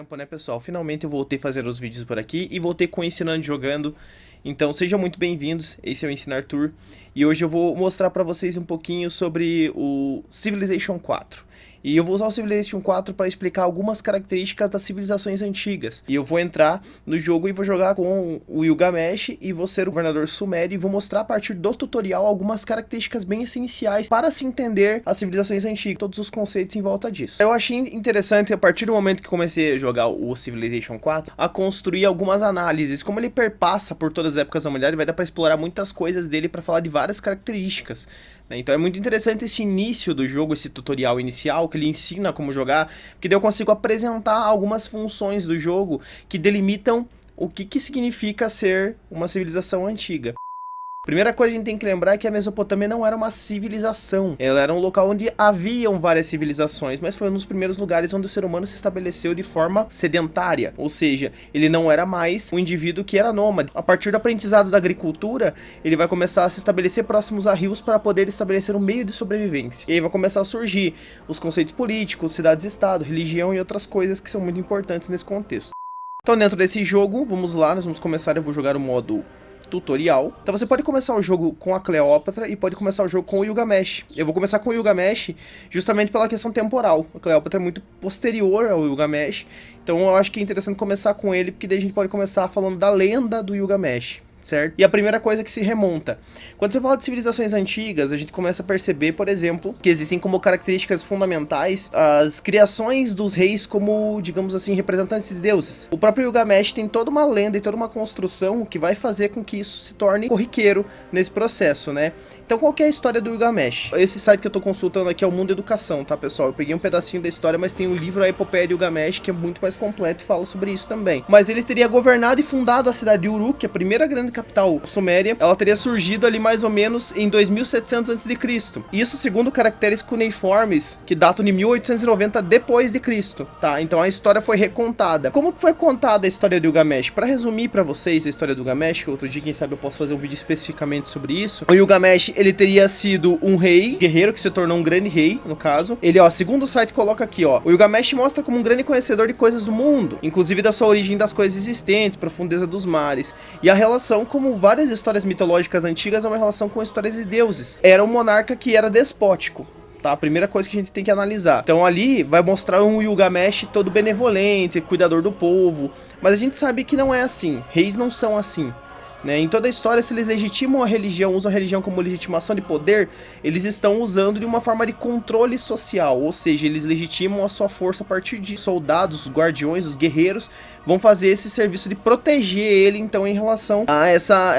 tempo, né, pessoal? Finalmente eu voltei a fazer os vídeos por aqui e voltei com o Ensinando Jogando. Então sejam muito bem-vindos, esse é o Ensina Arthur. E hoje eu vou mostrar pra vocês um pouquinho sobre o Civilization 4. E eu vou usar o Civilization 4 para explicar algumas características das civilizações antigas. E eu vou entrar no jogo e vou jogar com o Gilgamesh e vou ser o governador sumério e vou mostrar a partir do tutorial algumas características bem essenciais para se entender as civilizações antigas, todos os conceitos em volta disso. Eu achei interessante, a partir do momento que comecei a jogar o Civilization 4, a construir algumas análises. Como ele perpassa por todas as épocas da humanidade, vai dar para explorar muitas coisas dele para falar de várias características. Então é muito interessante esse início do jogo, esse tutorial inicial, que ele ensina como jogar, porque daí eu consigo apresentar algumas funções do jogo que delimitam o que significa ser uma civilização antiga. Primeira coisa que a gente tem que lembrar é que a Mesopotâmia não era uma civilização, ela era um local onde haviam várias civilizações, mas foi um dos primeiros lugares onde o ser humano se estabeleceu de forma sedentária, ou seja, ele não era mais um indivíduo que era nômade. A partir do aprendizado da agricultura, ele vai começar a se estabelecer próximos a rios para poder estabelecer um meio de sobrevivência. E aí vai começar a surgir os conceitos políticos, cidades-estado, religião e outras coisas que são muito importantes nesse contexto. Então dentro desse jogo, vamos lá, nós vamos começar, eu vou jogar o modo tutorial. Então você pode começar o jogo com a Cleópatra e pode começar o jogo com o Gilgamesh. Eu vou começar com o Gilgamesh justamente pela questão temporal. A Cleópatra é muito posterior ao Gilgamesh, então eu acho que é interessante começar com ele, porque daí a gente pode começar falando da lenda do Gilgamesh. Certo? E a primeira coisa que se remonta. Quando você fala de civilizações antigas, a gente começa a perceber, por exemplo, que existem como características fundamentais as criações dos reis como, digamos assim, representantes de deuses. O próprio Gilgamesh tem toda uma lenda e toda uma construção que vai fazer com que isso se torne corriqueiro nesse processo, né? Então qual que é a história do Gilgamesh? Esse site que eu tô consultando aqui é o Mundo Educação, tá, pessoal? Eu peguei um pedacinho da história, mas tem um livro, a Epopeia de Gilgamesh, que é muito mais completo e fala sobre isso também. Mas ele teria governado e fundado a cidade de Uruk, a primeira grande capital suméria. Ela teria surgido ali mais ou menos em 2700 a.C. Isso segundo caracteres cuneiformes que datam de 1890 depois de Cristo, tá? Então a história foi recontada. Como que foi contada a história do Gilgamesh? Para resumir para vocês a história do Gilgamesh, que outro dia quem sabe eu posso fazer um vídeo especificamente sobre isso. O Gilgamesh, ele teria sido um rei, guerreiro que se tornou um grande rei, no caso. Ele, ó, segundo o site coloca aqui, ó, o Gilgamesh mostra como um grande conhecedor de coisas do mundo, inclusive da sua origem das coisas existentes, profundeza dos mares, e a relação, como várias histórias mitológicas antigas, é uma relação com histórias de deuses. Era um monarca que era despótico, tá? A primeira coisa que a gente tem que analisar. Então ali vai mostrar um Gilgamesh todo benevolente, cuidador do povo, mas a gente sabe que não é assim. Reis não são assim, né? Em toda a história, se eles legitimam a religião, usam a religião como legitimação de poder, eles estão usando de uma forma de controle social, ou seja, eles legitimam a sua força a partir de soldados, os guardiões, os guerreiros, vão fazer esse serviço de proteger ele, então, em relação a essa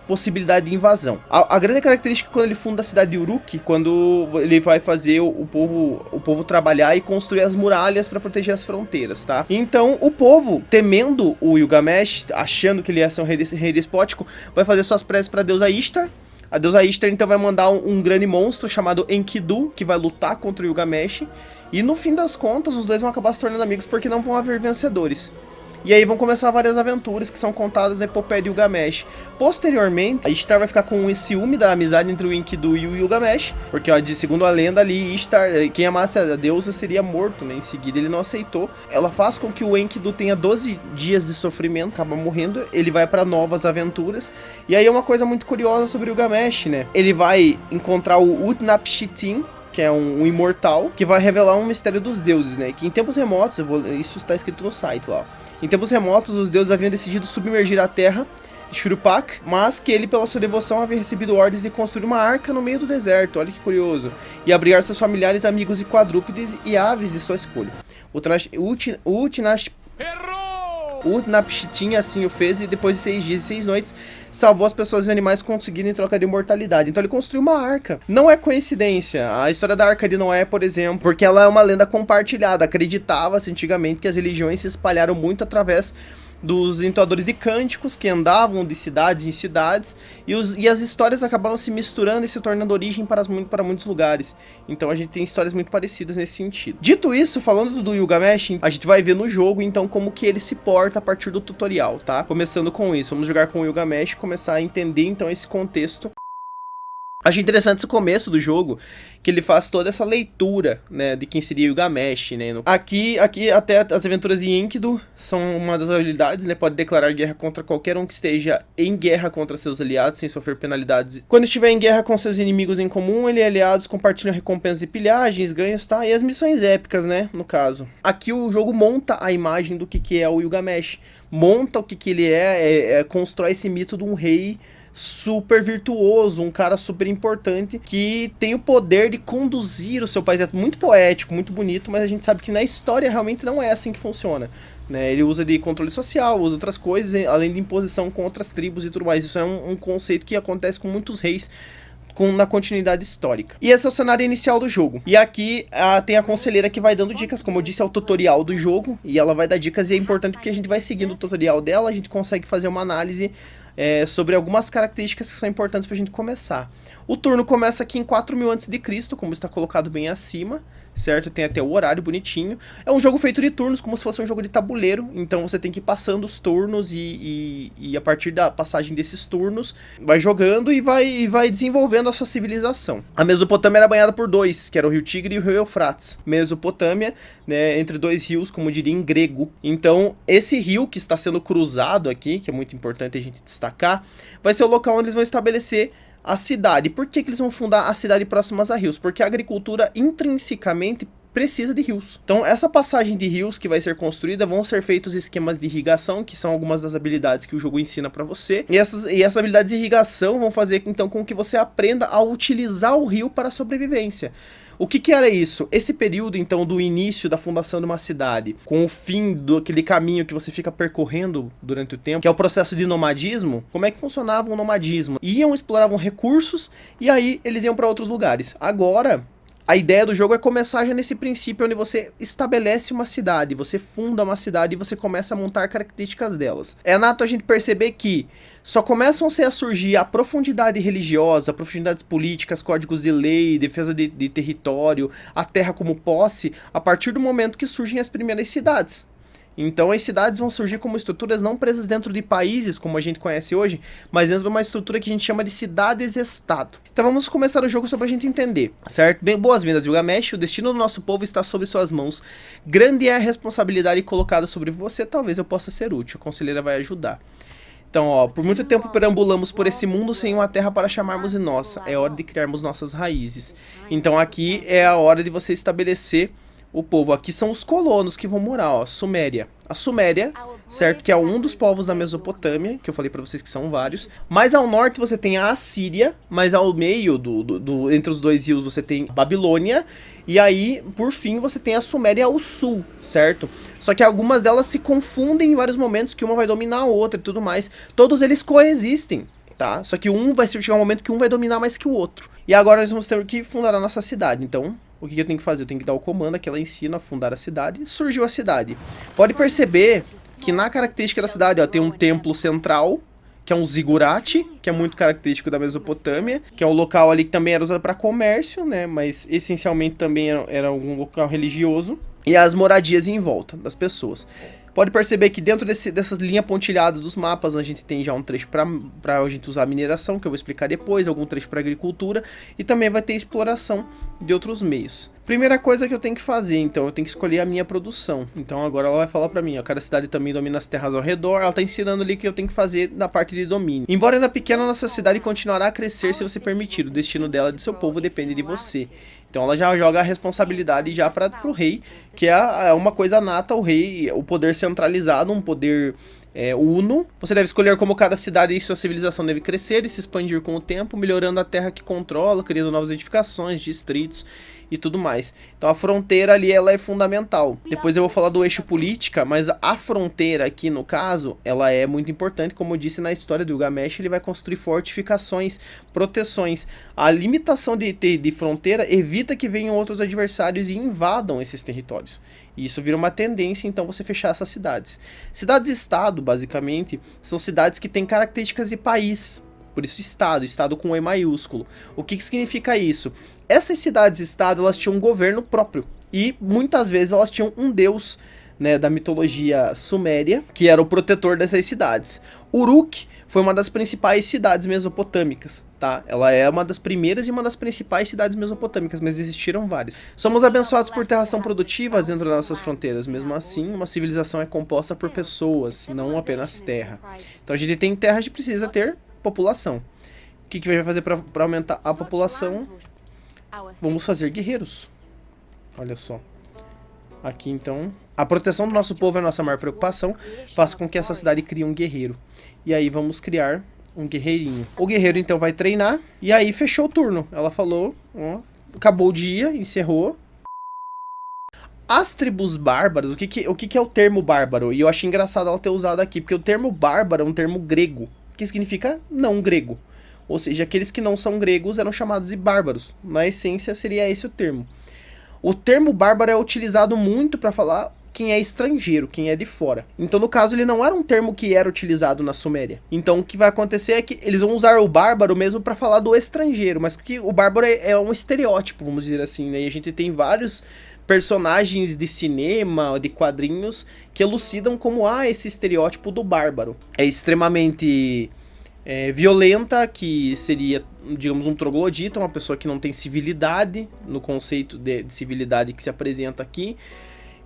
possibilidade de invasão. A grande característica quando ele funda a cidade de Uruk, quando ele vai fazer o povo trabalhar e construir as muralhas para proteger as fronteiras, tá? Então, o povo, temendo o Gilgamesh, achando que ele ia ser um rei despótico, vai fazer suas preces para a deusa Ishtar. A deusa Ishtar então vai mandar um grande monstro chamado Enkidu, que vai lutar contra o Gilgamesh, e no fim das contas os dois vão acabar se tornando amigos porque não vão haver vencedores. E aí vão começar várias aventuras que são contadas na Epopeia de Gilgamesh. Posteriormente, a Ishtar vai ficar com um ciúme da amizade entre o Enkidu e o Gilgamesh, porque ó, segundo a lenda ali, Ishtar, quem amasse a deusa seria morto, né? Em seguida ele não aceitou. Ela faz com que o Enkidu tenha 12 dias de sofrimento, acaba morrendo, ele vai para novas aventuras. E aí é uma coisa muito curiosa sobre o Gilgamesh, né? Ele vai encontrar o Utnapishtim, que é um imortal, que vai revelar um mistério dos deuses, né? Que em tempos remotos, isso está escrito no site lá, em tempos remotos os deuses haviam decidido submergir a terra de Shuruppak, mas que ele, pela sua devoção, havia recebido ordens de construir uma arca no meio do deserto, olha que curioso, e abrigar seus familiares, amigos e quadrúpedes e aves de sua escolha. O Utnapishtim assim o fez, e depois de 6 dias e 6 noites salvou as pessoas e animais conseguindo em troca de imortalidade. Então ele construiu uma arca. Não é coincidência. A história da Arca de Noé, por exemplo, porque ela é uma lenda compartilhada. Acreditava-se antigamente que as religiões se espalharam muito através dos entoadores de cânticos que andavam de cidades em cidades, e as histórias acabaram se misturando e se tornando origem para muitos lugares. Então a gente tem histórias muito parecidas nesse sentido. Dito isso, falando do Gilgamesh, a gente vai ver no jogo então como que ele se porta a partir do tutorial, tá? Começando com isso, vamos jogar com o Gilgamesh e começar a entender então esse contexto. Achei interessante esse começo do jogo, que ele faz toda essa leitura, né, de quem seria Gilgamesh, né. Aqui até as aventuras de Enkidu são uma das habilidades, né, pode declarar guerra contra qualquer um que esteja em guerra contra seus aliados, sem sofrer penalidades. Quando estiver em guerra com seus inimigos em comum, ele e aliados compartilham recompensas e pilhagens, ganhos, tá, e as missões épicas, né, no caso. Aqui o jogo monta a imagem do que é o Gilgamesh, monta o que ele constrói esse mito de um rei super virtuoso, um cara super importante que tem o poder de conduzir o seu país. É muito poético, muito bonito, mas a gente sabe que na história realmente não é assim que funciona, né? Ele usa de controle social, usa outras coisas, além de imposição com outras tribos e tudo mais. Isso é um conceito que acontece com muitos reis na continuidade histórica. E esse é o cenário inicial do jogo. E aqui tem a conselheira que vai dando dicas, como eu disse, é o tutorial do jogo, e ela vai dar dicas, e é importante porque a gente vai seguindo o tutorial dela, a gente consegue fazer uma análise sobre algumas características que são importantes pra gente começar. O turno começa aqui em 4000 a.C., como está colocado bem acima, certo? Tem até o horário bonitinho. É um jogo feito de turnos, como se fosse um jogo de tabuleiro, então você tem que ir passando os turnos e a partir da passagem desses turnos, vai jogando e vai desenvolvendo a sua civilização. A Mesopotâmia era banhada por dois, que era o Rio Tigre e o Rio Eufrates. Mesopotâmia, né, entre dois rios, como diria em grego. Então, esse rio que está sendo cruzado aqui, que é muito importante a gente destacar, vai ser o local onde eles vão estabelecer a cidade. Por que eles vão fundar a cidade próximas a rios? Porque a agricultura intrinsecamente precisa de rios. Então, essa passagem de rios que vai ser construída, vão ser feitos esquemas de irrigação, que são algumas das habilidades que o jogo ensina para você. E essas habilidades de irrigação vão fazer então com que você aprenda a utilizar o rio para a sobrevivência. O que era isso? Esse período, então, do início da fundação de uma cidade, com o fim daquele caminho que você fica percorrendo durante o tempo, que é o processo de nomadismo. Como é que funcionava o nomadismo? Exploravam recursos, e aí eles iam para outros lugares. Agora, a ideia do jogo é começar já nesse princípio onde você estabelece uma cidade, você funda uma cidade e você começa a montar características delas. É nato a gente perceber que só começam a surgir a profundidade religiosa, profundidades políticas, códigos de lei, defesa de território, a terra como posse, a partir do momento que surgem as primeiras cidades. Então as cidades vão surgir como estruturas não presas dentro de países, como a gente conhece hoje, mas dentro de uma estrutura que a gente chama de cidades-estado. Então vamos começar o jogo só pra gente entender, certo? Bem, boas-vindas, Gilgamesh. O destino do nosso povo está sob suas mãos. Grande é a responsabilidade colocada sobre você, talvez eu possa ser útil. A conselheira vai ajudar. Então, ó, por muito tempo perambulamos por esse mundo sem uma terra para chamarmos de nossa. É hora de criarmos nossas raízes. Então aqui é a hora de você estabelecer o povo. Aqui são os colonos que vão morar, ó, Suméria. A Suméria, certo, que é um dos povos da Mesopotâmia, que eu falei pra vocês que são vários. Mais ao norte você tem a Assíria, mais ao meio, entre os dois rios, você tem Babilônia. E aí, por fim, você tem a Suméria ao sul, certo? Só que algumas delas se confundem em vários momentos, que uma vai dominar a outra e tudo mais. Todos eles coexistem, tá? Só que vai chegar um momento que um vai dominar mais que o outro. E agora nós vamos ter que fundar a nossa cidade, então o que eu tenho que fazer? Eu tenho que dar o comando que ela ensina a fundar a cidade. E surgiu a cidade. Pode perceber que na característica da cidade, ó, tem um templo central, que é um zigurate, que é muito característico da Mesopotâmia, que é um local ali que também era usado para comércio, né? Mas essencialmente também era um local religioso. E as moradias em volta das pessoas. Pode perceber que dentro dessas linhas pontilhadas dos mapas, a gente tem já um trecho para a gente usar a mineração, que eu vou explicar depois, algum trecho para agricultura, e também vai ter exploração de outros meios. Primeira coisa que eu tenho que fazer, então, eu tenho que escolher a minha produção. Então agora ela vai falar pra mim, ó, cada cidade também domina as terras ao redor, ela tá ensinando ali o que eu tenho que fazer na parte de domínio. Embora ainda pequena, nossa cidade continuará a crescer se você permitir, o destino dela e do seu povo depende de você. Então ela já joga a responsabilidade já pro rei, que é uma coisa nata, o rei, o poder centralizado, um poder uno. Você deve escolher como cada cidade e sua civilização deve crescer e se expandir com o tempo, melhorando a terra que controla, criando novas edificações, distritos e tudo mais. Então a fronteira ali, ela é fundamental. Depois eu vou falar do eixo política, mas a fronteira aqui no caso, ela é muito importante. Como eu disse na história do Gilgamesh, ele vai construir fortificações, proteções. A limitação de fronteira evita que venham outros adversários e invadam esses territórios. E isso vira uma tendência, então, você fechar essas cidades. Cidades-estado, basicamente, são cidades que têm características de país. Por isso estado com E maiúsculo. O que significa isso? Essas cidades-estado, elas tinham um governo próprio. E muitas vezes elas tinham um deus, né, da mitologia suméria, que era o protetor dessas cidades. Uruk foi uma das principais cidades mesopotâmicas, tá? Ela é uma das primeiras e uma das principais cidades mesopotâmicas, mas existiram várias. Somos abençoados por terras tão produtivas dentro das nossas fronteiras. Mesmo assim, uma civilização é composta por pessoas, não apenas terra. Então a gente tem terra, a gente precisa ter população. O que vai fazer para aumentar a população? Vamos fazer guerreiros. Olha só. Aqui então, a proteção do nosso povo é a nossa maior preocupação. Faça com que essa cidade crie um guerreiro. E aí vamos criar um guerreirinho. O guerreiro então vai treinar. E aí fechou o turno. Ela falou, ó, acabou o dia, encerrou. As tribos bárbaras, o que é o termo bárbaro? E eu achei engraçado ela ter usado aqui, porque o termo bárbaro é um termo grego, que significa não grego. Ou seja, aqueles que não são gregos eram chamados de bárbaros. Na essência seria esse o termo. O termo bárbaro é utilizado muito para falar quem é estrangeiro, quem é de fora. Então, no caso, ele não era um termo que era utilizado na Suméria. Então, o que vai acontecer é que eles vão usar o bárbaro mesmo para falar do estrangeiro, mas que o bárbaro é um estereótipo, vamos dizer assim, né? E a gente tem vários personagens de cinema, de quadrinhos, que elucidam como esse estereótipo do bárbaro. É extremamente violenta, que seria, digamos, um troglodita, uma pessoa que não tem civilidade, no conceito de civilidade que se apresenta aqui.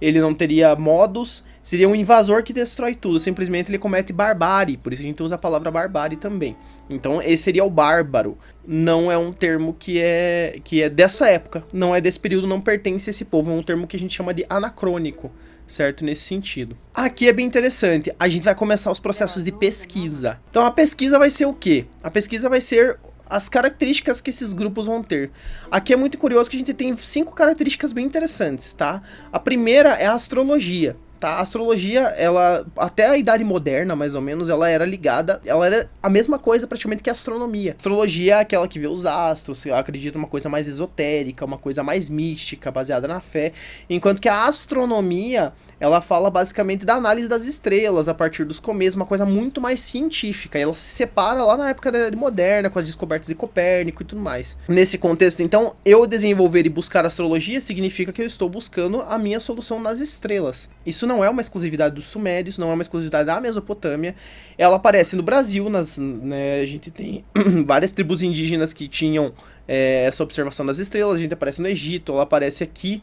Ele não teria modos, seria um invasor que destrói tudo, simplesmente ele comete barbárie, por isso a gente usa a palavra barbárie também. Então esse seria o bárbaro, não é um termo que é dessa época, não é desse período, não pertence a esse povo, é um termo que a gente chama de anacrônico, certo? Nesse sentido. Aqui é bem interessante, a gente vai começar os processos de pesquisa. Então a pesquisa vai ser o quê? A pesquisa vai ser as características que esses grupos vão ter. Aqui é muito curioso que a gente tem 5 características bem interessantes, tá? A primeira é a astrologia. Tá? A astrologia, ela, até a Idade Moderna, mais ou menos, ela era ligada, ela era a mesma coisa praticamente que a astronomia. A astrologia é aquela que vê os astros, acredita uma coisa mais esotérica, uma coisa mais mística, baseada na fé, enquanto que a astronomia, ela fala basicamente da análise das estrelas a partir dos começos, uma coisa muito mais científica, e ela se separa lá na época da Idade Moderna, com as descobertas de Copérnico e tudo mais. Nesse contexto, então, eu desenvolver e buscar astrologia significa que eu estou buscando a minha solução nas estrelas. Isso não é uma exclusividade dos sumérios, não é uma exclusividade da Mesopotâmia. Ela aparece no Brasil, a gente tem várias tribos indígenas que tinham essa observação das estrelas, a gente aparece no Egito, ela aparece aqui.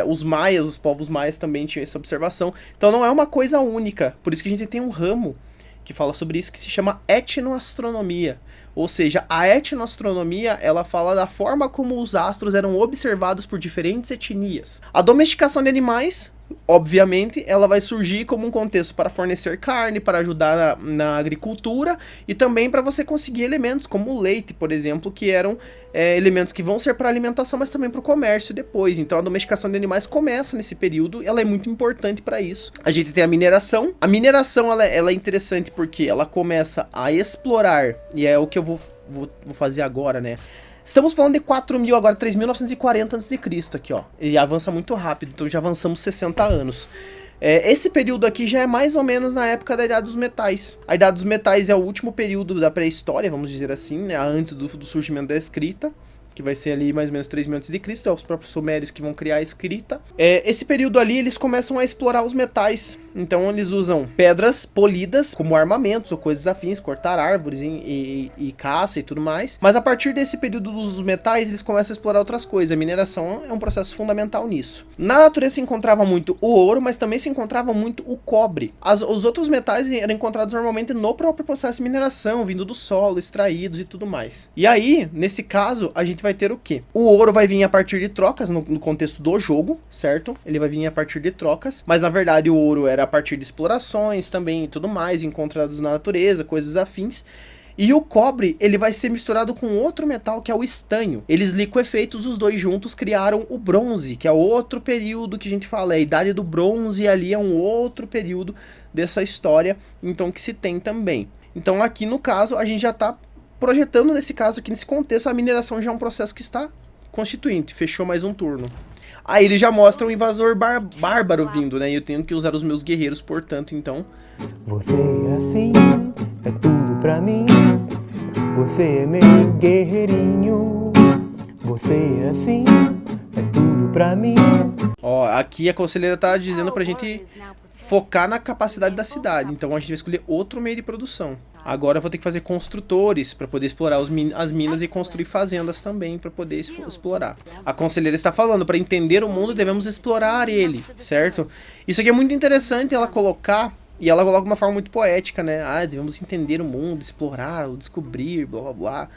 Os maias, os povos maias também tinham essa observação. Então não é uma coisa única, por isso que a gente tem um ramo que fala sobre isso, que se chama etnoastronomia. Ou seja, a etnoastronomia, ela fala da forma como os astros eram observados por diferentes etnias. A domesticação de animais, obviamente, ela vai surgir como um contexto para fornecer carne, para ajudar na agricultura e também para você conseguir elementos como o leite, por exemplo, que eram elementos que vão ser para alimentação, mas também para o comércio depois. Então a domesticação de animais começa nesse período, ela é muito importante para isso. A gente tem a mineração. A mineração ela é interessante porque ela começa a explorar, e é o que eu vou fazer agora, né? Estamos falando de 4.000, agora 3.940 a.C. aqui, ó. Ele avança muito rápido, então já avançamos 60 anos. Esse período aqui já é mais ou menos na época da Idade dos Metais. A Idade dos Metais é o último período da pré-história, vamos dizer assim, né? Antes do surgimento da escrita, que vai ser ali mais ou menos 3.000 a.C., os próprios sumérios que vão criar a escrita. Esse período ali, eles começam a explorar os metais. Então eles usam pedras polidas como armamentos ou coisas afins, cortar árvores e caça e tudo mais. Mas a partir desse período dos metais, eles começam a explorar outras coisas. A mineração é um processo fundamental nisso. Na natureza se encontrava muito o ouro, mas também se encontrava muito o cobre. Os outros metais eram encontrados normalmente no próprio processo de mineração, vindo do solo, extraídos e tudo mais. E aí, nesse caso, a gente vai ter o quê? O ouro vai vir a partir de trocas no contexto do jogo, certo? Ele vai vir a partir de trocas, mas na verdade o ouro era a partir de explorações também e tudo mais, encontrados na natureza, coisas afins. E o cobre, ele vai ser misturado com outro metal, que é o estanho. Eles liquefeitos, os dois juntos, criaram o bronze, que é outro período que a gente fala, a idade do bronze, ali é um outro período dessa história, então, que se tem também. Então aqui no caso, a gente já está projetando nesse caso aqui, nesse contexto, a mineração já é um processo que está constituinte, fechou mais um turno. Aí ele já mostra um invasor bárbaro vindo, né? E eu tenho que usar os meus guerreiros, portanto, então... Você é assim, é tudo pra mim. Você é meu guerreirinho. Você é assim, é tudo pra mim. Ó, aqui a conselheira tá dizendo pra gente focar na capacidade da cidade. Então a gente vai escolher outro meio de produção. Agora eu vou ter que fazer construtores para poder explorar as minas e construir fazendas também para poder explorar. A conselheira está falando, para entender o mundo devemos explorar ele, certo? Isso aqui é muito interessante ela colocar, e ela coloca de uma forma muito poética, né? Ah, devemos entender o mundo, explorá-lo, descobrir, blá blá blá.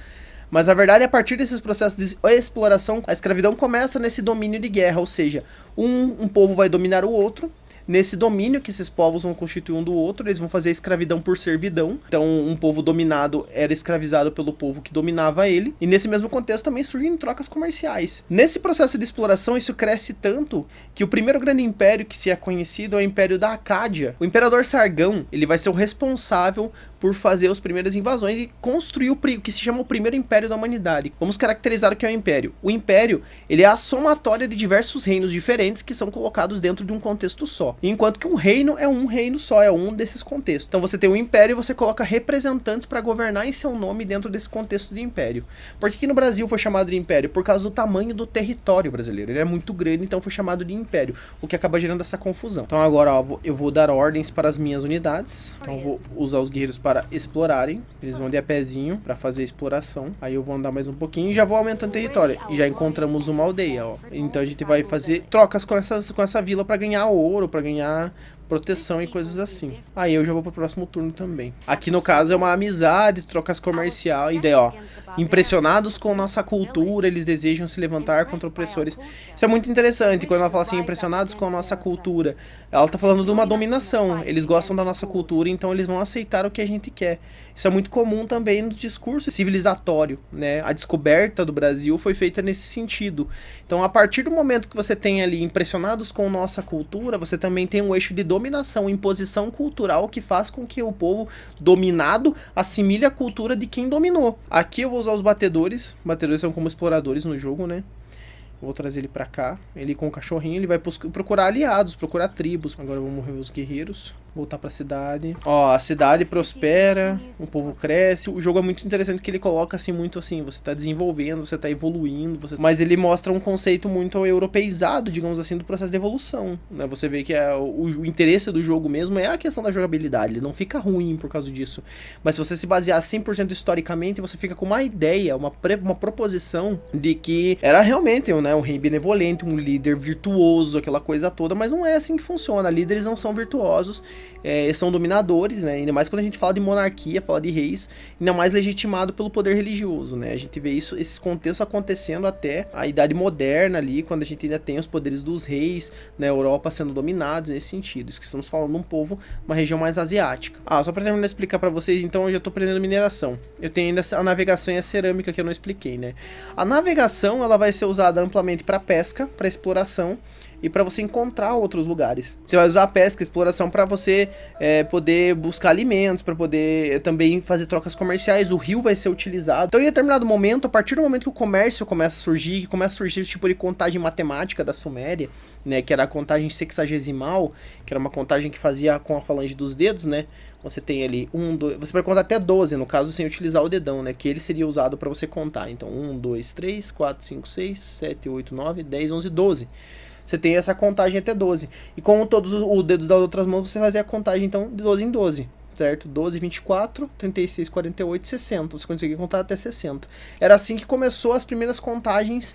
Mas a verdade é, a partir desses processos de exploração, a escravidão começa nesse domínio de guerra, ou seja, um povo vai dominar o outro. Nesse domínio que esses povos vão constituir um do outro, eles vão fazer escravidão por servidão. Então, um povo dominado era escravizado pelo povo que dominava ele. E nesse mesmo contexto também surgem trocas comerciais. Nesse processo de exploração, isso cresce tanto que o primeiro grande império que se é conhecido é o Império da Acádia. O Imperador Sargão, ele vai ser o responsável por fazer as primeiras invasões e construir o que se chama o primeiro império da humanidade. Vamos caracterizar o que é o império. O império, ele é a somatória de diversos reinos diferentes que são colocados dentro de um contexto só. Enquanto que um reino é um reino só, é um desses contextos. Então você tem um império e você coloca representantes para governar em seu nome dentro desse contexto de império. Por que no Brasil foi chamado de império? Por causa do tamanho do território brasileiro. Ele é muito grande, então foi chamado de império, o que acaba gerando essa confusão. Então agora, ó, eu vou dar ordens para as minhas unidades. Então eu vou usar os guerreiros para explorarem. Eles vão de a pezinho para fazer a exploração. Aí eu vou andar mais um pouquinho e já vou aumentando o território. E já encontramos uma aldeia, ó. Então a gente vai fazer trocas com essa vila para ganhar ouro, para ganhar proteção e coisas assim. Aí eu já vou pro próximo turno também. Aqui no caso é uma amizade, trocas comercial, e daí ó, impressionados com nossa cultura, eles desejam se levantar contra opressores. Isso é muito interessante, quando ela fala assim, impressionados com a nossa cultura, ela tá falando de uma dominação, eles gostam da nossa cultura, então eles vão aceitar o que a gente quer. Isso é muito comum também no discurso civilizatório, né? A descoberta do Brasil foi feita nesse sentido. Então, a partir do momento que você tem ali impressionados com nossa cultura, você também tem um eixo de dominação, imposição cultural que faz com que o povo dominado assimile a cultura de quem dominou. Aqui eu vou usar os batedores. Batedores são como exploradores no jogo, né? Vou trazer ele pra cá. Ele com o cachorrinho, ele vai procurar aliados, procurar tribos. Agora vamos rever os guerreiros. Voltar pra cidade. Ó, a cidade prospera, o povo cresce. O jogo é muito interessante que ele coloca assim, muito assim, você tá desenvolvendo, você tá evoluindo, mas ele mostra um conceito muito europeizado, digamos assim, do processo de evolução, né? Você vê que o interesse do jogo mesmo é a questão da jogabilidade, ele não fica ruim por causa disso. Mas se você se basear 100% historicamente, você fica com uma ideia, uma proposição de que era realmente, né, um rei benevolente, um líder virtuoso, aquela coisa toda, mas não é assim que funciona. Líderes não são virtuosos. São dominadores, né? Ainda mais quando a gente fala de monarquia, fala de reis, ainda mais legitimado pelo poder religioso, né? A gente vê esses contextos acontecendo até a Idade Moderna ali, quando a gente ainda tem os poderes dos reis na Europa sendo dominados nesse sentido. Isso que estamos falando de um povo, uma região mais asiática. Só para terminar de explicar para vocês, então eu já estou aprendendo mineração. Eu tenho ainda a navegação e a cerâmica que eu não expliquei, né? A navegação, ela vai ser usada amplamente para pesca, para exploração, e para você encontrar outros lugares. Você vai usar a pesca e exploração para você poder buscar alimentos, para poder também fazer trocas comerciais. O rio vai ser utilizado. Então, em determinado momento, a partir do momento que o comércio começa a surgir, que começa a surgir esse tipo de contagem matemática da Suméria, né, que era a contagem sexagesimal, que era uma contagem que fazia com a falange dos dedos, né? Você tem ali 1, 2... Você vai contar até 12, no caso, sem utilizar o dedão, né? Que ele seria usado para você contar. Então, 1, 2, 3, 4, 5, 6, 7, 8, 9, 10, 11, 12. Você tem essa contagem até 12. E com todos os dedos das outras mãos, você fazia a contagem, então, de 12 em 12. Certo? 12, 24, 36, 48, 60. Você conseguia contar até 60. Era assim que começou as primeiras contagens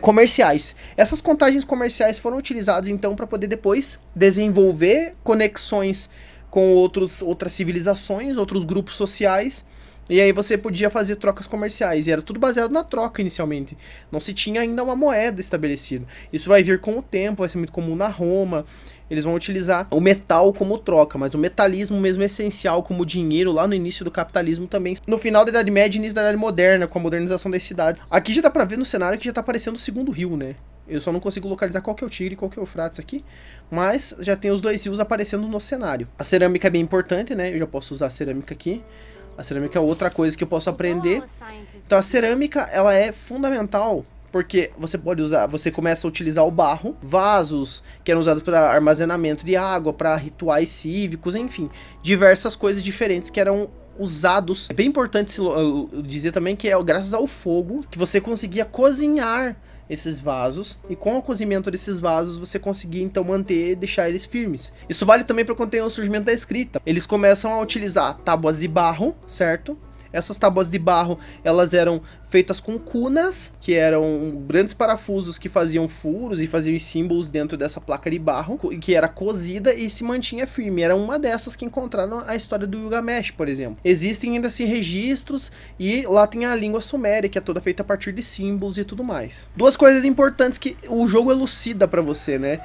comerciais. Essas contagens comerciais foram utilizadas, então, para poder depois desenvolver conexões com outras civilizações, outros grupos sociais. E aí você podia fazer trocas comerciais, e era tudo baseado na troca inicialmente. Não se tinha ainda uma moeda estabelecida. Isso vai vir com o tempo, vai ser muito comum na Roma. Eles vão utilizar o metal como troca, mas o metalismo mesmo é essencial como dinheiro lá no início do capitalismo também. No final da Idade Média e início da Idade Moderna, com a modernização das cidades. Aqui já dá pra ver no cenário que já tá aparecendo o segundo rio, né? Eu só não consigo localizar qual que é o Tigre e qual que é o Eufrates aqui, mas já tem os dois rios aparecendo no cenário. A cerâmica é bem importante, né? Eu já posso usar a cerâmica aqui. A cerâmica é outra coisa que eu posso aprender. Então a cerâmica, ela é fundamental porque você começa a utilizar o barro, vasos que eram usados para armazenamento de água, para rituais cívicos, enfim, diversas coisas diferentes que eram usados. É bem importante dizer também que é graças ao fogo que você conseguia cozinhar esses vasos, e com o cozimento desses vasos você conseguia então manter e deixar eles firmes. Isso vale também para quando tem o surgimento da escrita. Eles começam a utilizar tábuas de barro, certo? Essas tábuas de barro, elas eram feitas com cunas, que eram grandes parafusos que faziam furos e faziam símbolos dentro dessa placa de barro, que era cozida e se mantinha firme. Era uma dessas que encontraram a história do Gilgamesh, por exemplo. Existem ainda assim registros, e lá tem a língua suméria, que é toda feita a partir de símbolos e tudo mais. Duas coisas importantes que o jogo elucida para você, né?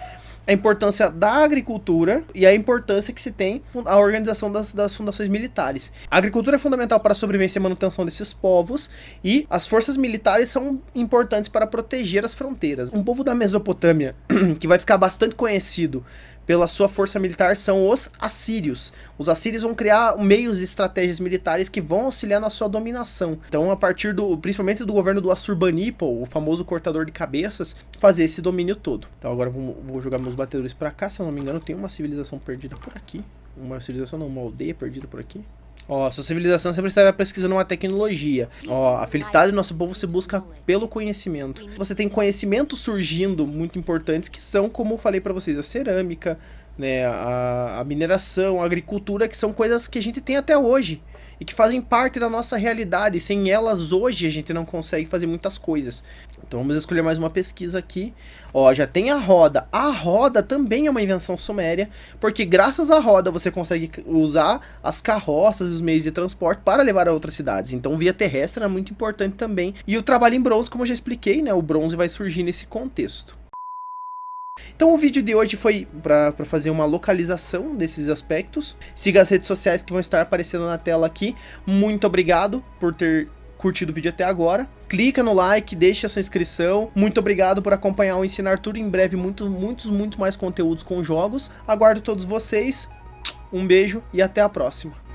A importância da agricultura e a importância que se tem a organização das fundações militares. A agricultura é fundamental para a sobrevivência e manutenção desses povos, e as forças militares são importantes para proteger as fronteiras. Um povo da Mesopotâmia que vai ficar bastante conhecido pela sua força militar são os assírios. Os assírios vão criar meios e estratégias militares que vão auxiliar na sua dominação. Então, a partir principalmente do governo do Assurbanipal, o famoso cortador de cabeças, fazer esse domínio todo. Então agora vou jogar meus batedores pra cá. Se eu não me engano, tem uma civilização perdida por aqui. Uma civilização não, uma aldeia perdida por aqui. Ó, sua civilização sempre estará pesquisando uma tecnologia. Ó, a felicidade do nosso povo se busca pelo conhecimento. Você tem conhecimentos surgindo muito importantes, que são, como eu falei pra vocês, a cerâmica, né, a mineração, a agricultura, que são coisas que a gente tem até hoje e que fazem parte da nossa realidade. Sem elas, hoje, a gente não consegue fazer muitas coisas. Então vamos escolher mais uma pesquisa aqui. Ó, já tem a roda. A roda também é uma invenção suméria, porque graças à roda você consegue usar as carroças e os meios de transporte para levar a outras cidades. Então via terrestre é muito importante também. E o trabalho em bronze, como eu já expliquei, né, o bronze vai surgir nesse contexto. Então o vídeo de hoje foi para fazer uma localização desses aspectos. Siga as redes sociais que vão estar aparecendo na tela aqui. Muito obrigado por ter curtido o vídeo até agora. Clica no like, deixa a sua inscrição. Muito obrigado por acompanhar o Ensinar Tour. Em breve muitos mais conteúdos com jogos. Aguardo todos vocês. Um beijo e até a próxima.